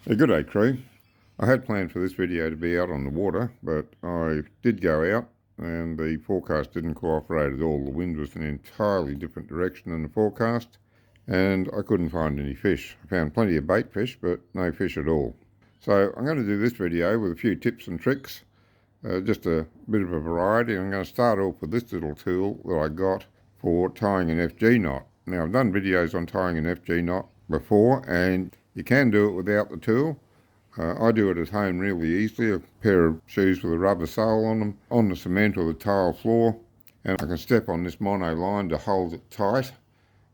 Good day, crew. I had planned for this video to be out on the water, but I did go out and the forecast didn't cooperate at all. The wind was in an entirely different direction than the forecast and I couldn't find any fish. I found plenty of bait fish, but no fish at all. So I'm going to do this video with a few tips and tricks, just a bit of a variety. I'm going to start off with this little tool that I got for tying an FG knot. Now, I've done videos on tying an FG knot before and you can do it without the tool. I do it at home really easily. A pair of shoes with a rubber sole on them, on the cement or the tile floor, and I can step on this mono line to hold it tight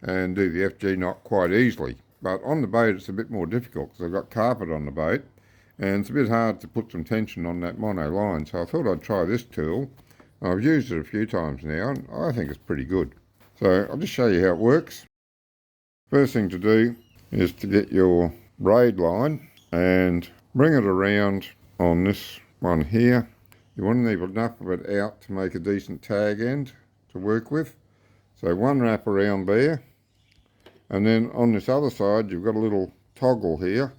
and do the FG knot quite easily. But on the boat it's a bit more difficult because I've got carpet on the boat and it's a bit hard to put some tension on that mono line. So I thought I'd try this tool. I've used it a few times now and I think it's pretty good. So I'll just show you how it works. First thing to do is to get your braid line and bring it around on this one here. You want to leave enough of it out to make a decent tag end to work with. So one wrap around there, and then on this other side you've got a little toggle here.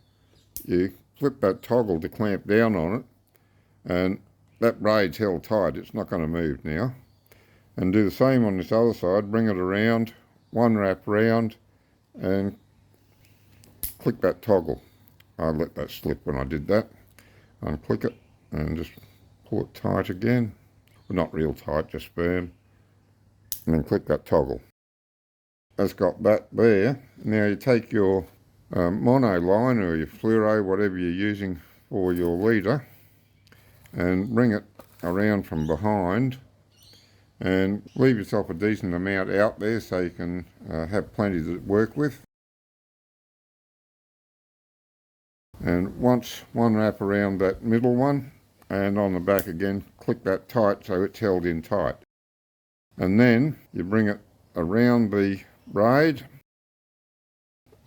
You flip that toggle to clamp down on it, and that braid's held tight. It's not going to move now. And do the same on this other side. Bring it around, one wrap round, and click that toggle. I let that slip when I did that. Unclick it and just pull it tight again. Well, not real tight, just firm. And then click that toggle. That's got that there. Now you take your mono line or your fluoro, whatever you're using for your leader, and bring it around from behind and leave yourself a decent amount out there so you can have plenty to work with. And once one wrap around that middle one and on the back again, click that tight so it's held in tight. And then you bring it around the braid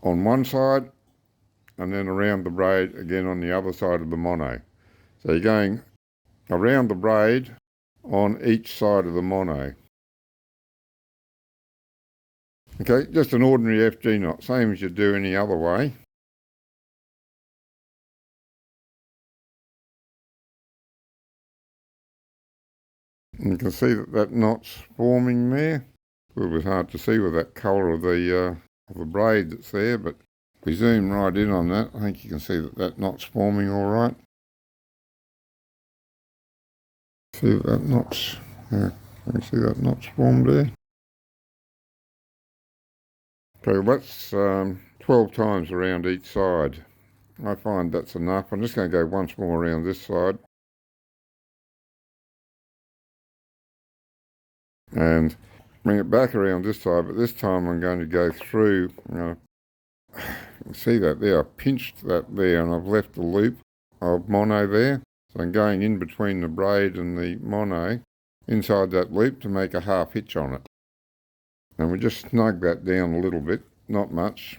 on one side and then around the braid again on the other side of the mono. So you're going around the braid on each side of the mono. Okay, just an ordinary FG knot, same as you do any other way. And you can see that that knot's forming there. A little bit hard to see with that colour of the braid that's there, but if we zoom right in on that, I think you can see that that knot's forming all right. See that knot's, you can see that knot's formed there. Okay, well that's 12 times around each side. I find that's enough. I'm just going to go once more around this side. And bring it back around this side, but this time I'm going to go through, you can see that there, I've pinched that there and I've left the loop of mono there. So I'm going in between the braid and the mono inside that loop to make a half hitch on it. And we just snug that down a little bit, not much,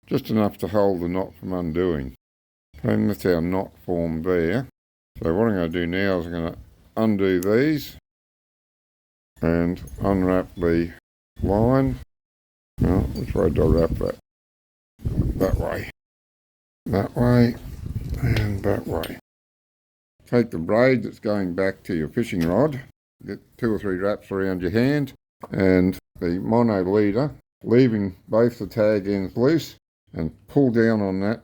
just enough to hold the knot from undoing. And that's our knot formed there. So what I'm going to do now is I'm going to undo these and unwrap the line. Now, which way do I wrap that? That way, and that way. Take the braid that's going back to your fishing rod, get 2 or 3 wraps around your hand, and the mono leader, leaving both the tag ends loose, and pull down on that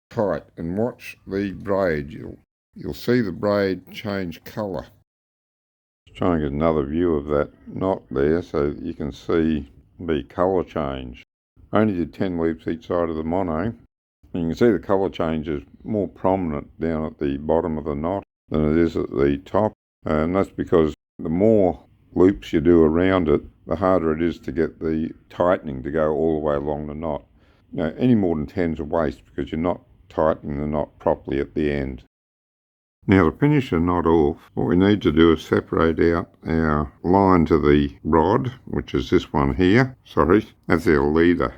tight, and watch the braid. You'll see the braid change colour. Try and get another view of that knot there so that you can see the colour change. I only did 10 loops each side of the mono. And you can see the colour change is more prominent down at the bottom of the knot than it is at the top. And that's because the more loops you do around it, the harder it is to get the tightening to go all the way along the knot. Now, any more than 10's a waste because you're not tightening the knot properly at the end. Now to finish the knot off, what we need to do is separate out our line to the rod, which is this one here. Sorry, that's our leader.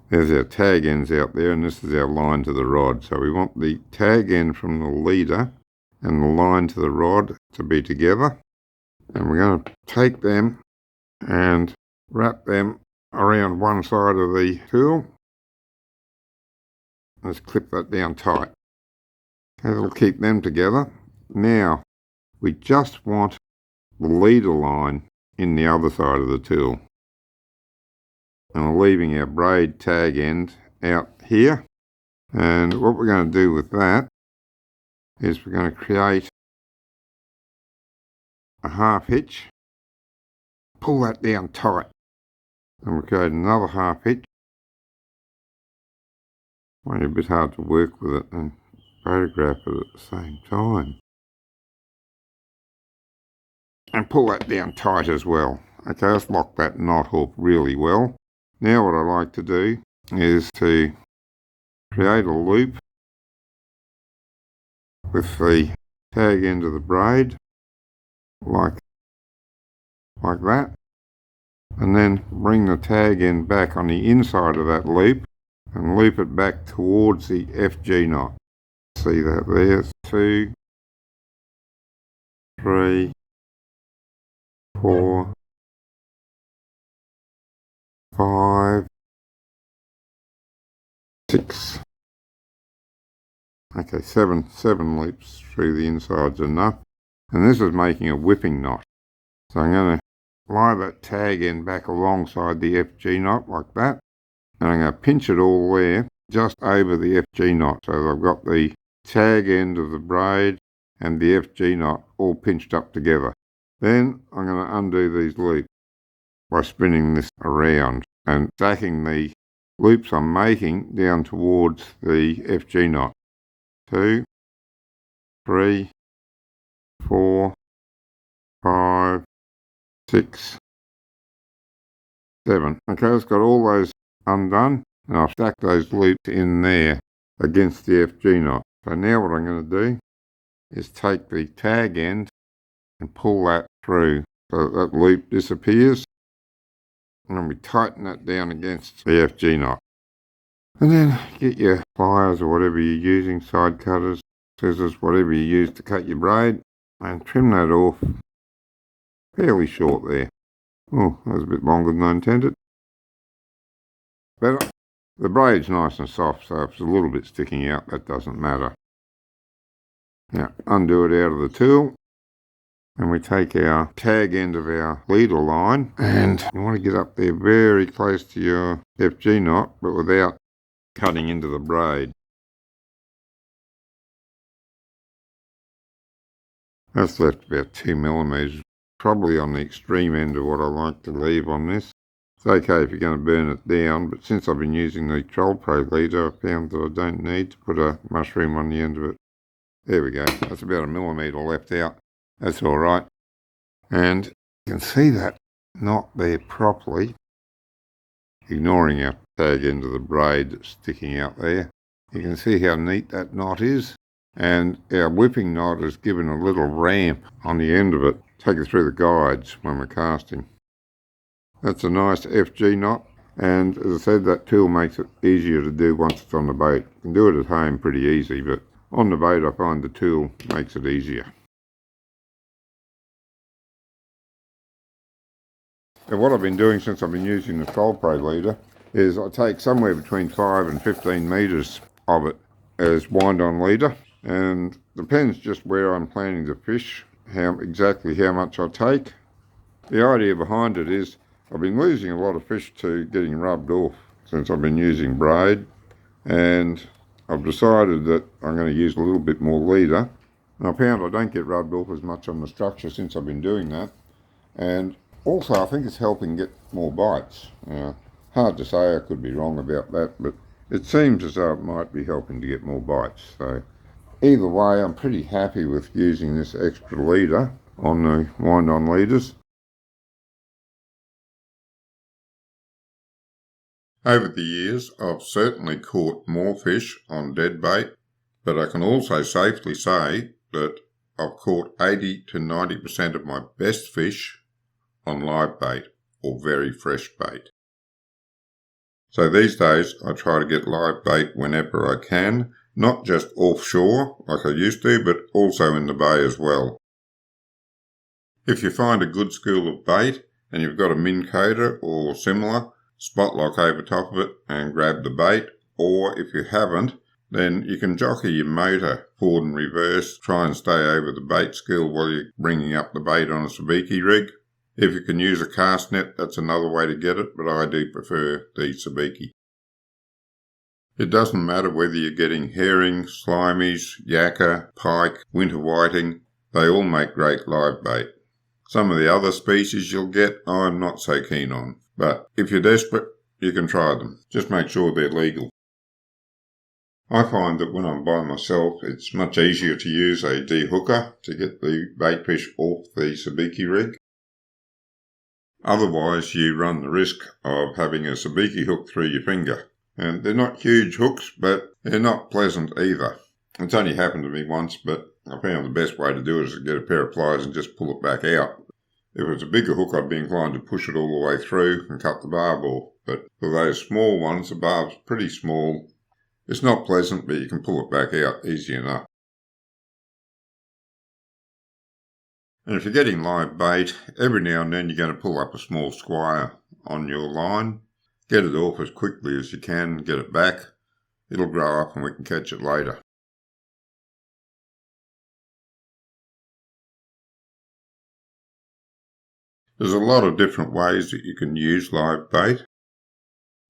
There's our tag ends out there, and this is our line to the rod. So we want the tag end from the leader and the line to the rod to be together. And we're going to take them and wrap them around one side of the tool Let's clip that down tight. That'll keep them together. Now, we just want the leader line in the other side of the tool. And we're leaving our braid tag end out here. And what we're going to do with that is we're going to create a half hitch. Pull that down tight. And we'll create another half hitch. Might be a bit hard to work with it and photograph it at the same time. And pull that down tight as well. Okay, let's lock that knot up really well. Now what I like to do is to create a loop with the tag end of the braid, like that. And then bring the tag end back on the inside of that loop and loop it back towards the FG knot. See that there? 2, 3, 4, 5, 6. Okay, seven loops through the insides enough. And this is making a whipping knot. So I'm going to lie that tag end back alongside the FG knot like that. And I'm going to pinch it all there, just over the FG knot. So I've got the tag end of the braid and the FG knot all pinched up together. Then I'm going to undo these loops by spinning this around and stacking the loops I'm making down towards the FG knot. 2, 3, 4, 5, 6, 7. Okay, it's got all those undone, and I'll stack those loops in there against the FG knot. So now what I'm going to do is take the tag end and pull that through so that loop disappears, and then we tighten that down against the FG knot. And then get your pliers or whatever you're using, side cutters, scissors, whatever you use to cut your braid, and trim that off fairly short there. Oh, that was a bit longer than I intended. But the braid's nice and soft, so if it's a little bit sticking out, that doesn't matter. Now, undo it out of the tool, and we take our tag end of our leader line, and you want to get up there very close to your FG knot, but without cutting into the braid. That's left about 2 millimeters, probably on the extreme end of what I like to leave on this. It's okay if you're going to burn it down, but since I've been using the Troll Pro leader, I found that I don't need to put a mushroom on the end of it. There we go, that's about 1 millimeter left out. That's all right. And you can see that knot there properly, ignoring our tag end of the braid that's sticking out there. You can see how neat that knot is. And our whipping knot is given a little ramp on the end of it, take it through the guides when we're casting. That's a nice FG knot, and as I said, that tool makes it easier to do once it's on the boat. You can do it at home pretty easy, but on the boat I find the tool makes it easier. And what I've been doing since I've been using the Troll Pro leader is I take somewhere between 5 and 15 metres of it as wind-on leader, and depends just where I'm planning to fish, exactly how much I take. The idea behind it is I've been losing a lot of fish to getting rubbed off since I've been using braid, and I've decided that I'm going to use a little bit more leader. And I found I don't get rubbed off as much on the structure since I've been doing that, and also I think it's helping get more bites. Hard to say, I could be wrong about that, but it seems as though it might be helping to get more bites. So either way, I'm pretty happy with using this extra leader on the wind-on leaders. Over the years, I've certainly caught more fish on dead bait, but I can also safely say that I've caught 80 to 90% of my best fish on live bait or very fresh bait. So these days I try to get live bait whenever I can, not just offshore like I used to, but also in the bay as well. If you find a good school of bait and you've got a min coder or similar, spot lock over top of it and grab the bait, or if you haven't, then you can jockey your motor forward and reverse, try and stay over the bait school while you're bringing up the bait on a sabiki rig. If you can use a cast net, that's another way to get it, but I do prefer the sabiki. It doesn't matter whether you're getting herring, slimies, yakka, pike, winter whiting, they all make great live bait. Some of the other species you'll get, I'm not so keen on, but if you're desperate, you can try them. Just make sure they're legal. I find that when I'm by myself, it's much easier to use a de-hooker to get the bait fish off the sabiki rig. Otherwise, you run the risk of having a sabiki hook through your finger. And they're not huge hooks, but they're not pleasant either. It's only happened to me once, but I found the best way to do it is to get a pair of pliers and just pull it back out. If it was a bigger hook, I'd be inclined to push it all the way through and cut the barb off. But for those small ones, the barb's pretty small. It's not pleasant, but you can pull it back out easy enough. And if you're getting live bait, every now and then you're going to pull up a small squire on your line. Get it off as quickly as you can, get it back. It'll grow up and we can catch it later. There's a lot of different ways that you can use live bait.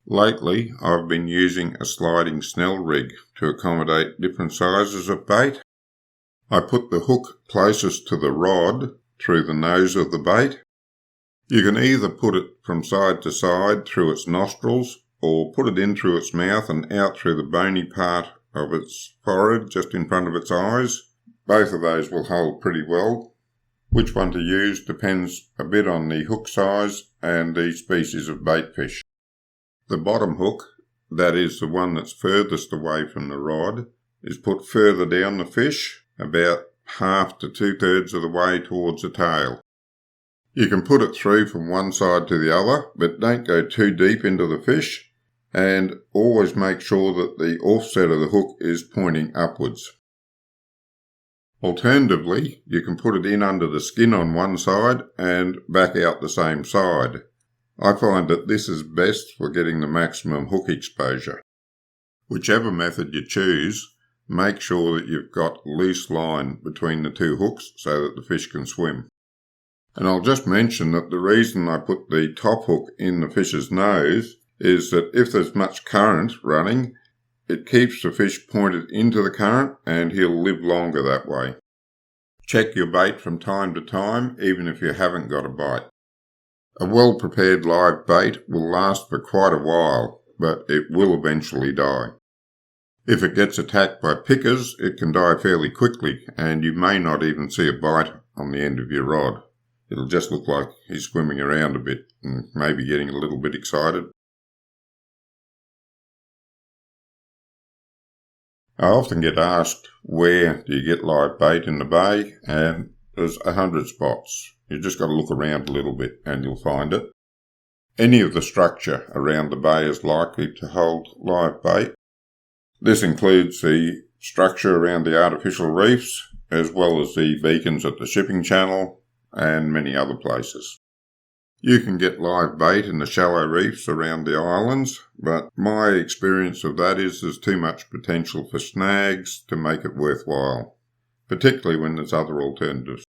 Lately, I've been using a sliding snell rig to accommodate different sizes of bait. I put the hook closest to the rod through the nose of the bait. You can either put it from side to side through its nostrils or put it in through its mouth and out through the bony part of its forehead just in front of its eyes. Both of those will hold pretty well. Which one to use depends a bit on the hook size and the species of bait fish. The bottom hook, that is the one that's furthest away from the rod, is put further down the fish, about half to 2/3 of the way towards the tail. You can put it through from one side to the other, but don't go too deep into the fish, and always make sure that the offset of the hook is pointing upwards. Alternatively, you can put it in under the skin on one side and back out the same side. I find that this is best for getting the maximum hook exposure. Whichever method you choose, make sure that you've got loose line between the two hooks so that the fish can swim. And I'll just mention that the reason I put the top hook in the fish's nose is that if there's much current running, it keeps the fish pointed into the current and he'll live longer that way. Check your bait from time to time, even if you haven't got a bite. A well-prepared live bait will last for quite a while, but it will eventually die. If it gets attacked by pickers, it can die fairly quickly, and you may not even see a bite on the end of your rod. It'll just look like he's swimming around a bit and maybe getting a little bit excited. I often get asked, where do you get live bait in the bay? And there's 100 spots. You've just got to look around a little bit and you'll find it. Any of the structure around the bay is likely to hold live bait. This includes the structure around the artificial reefs, as well as the beacons at the shipping channel, and many other places. You can get live bait in the shallow reefs around the islands, but my experience of that is there's too much potential for snags to make it worthwhile, particularly when there's other alternatives.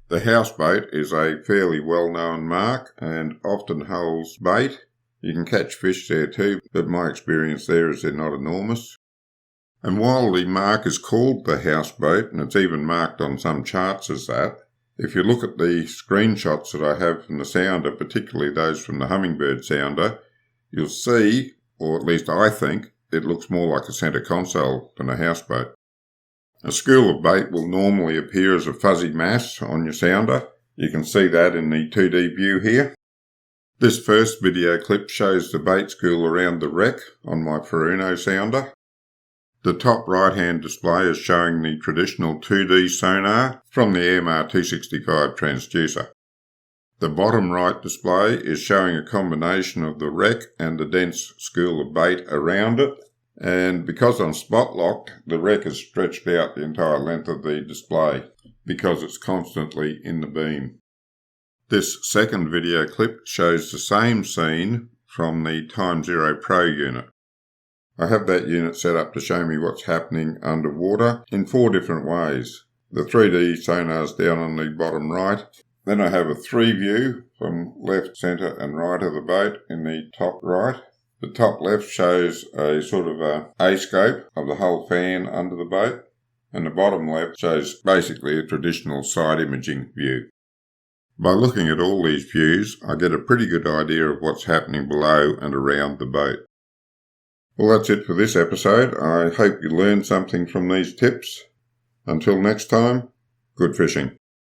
The houseboat is a fairly well-known mark and often holds bait. You can catch fish there too, but my experience there is they're not enormous. And while the mark is called the houseboat, and it's even marked on some charts as that, if you look at the screenshots that I have from the sounder, particularly those from the Hummingbird sounder, you'll see, or at least I think, it looks more like a centre console than a houseboat. A school of bait will normally appear as a fuzzy mass on your sounder. You can see that in the 2D view here. This first video clip shows the bait school around the wreck on my Furuno sounder. The top right-hand display is showing the traditional 2D sonar from the EMR 265 transducer. The bottom right display is showing a combination of the wreck and the dense school of bait around it, and because I'm spot locked, the wreck is stretched out the entire length of the display because it's constantly in the beam. This second video clip shows the same scene from the Time Zero Pro unit. I have that unit set up to show me what's happening underwater in 4 different ways. The 3D sonar's down on the bottom right. Then I have a 3 view from left, centre and right of the boat in the top right. The top left shows a sort of a scope of the whole fan under the boat, and the bottom left shows basically a traditional side imaging view. By looking at all these views, I get a pretty good idea of what's happening below and around the boat. Well, that's it for this episode. I hope you learned something from these tips. Until next time, good fishing.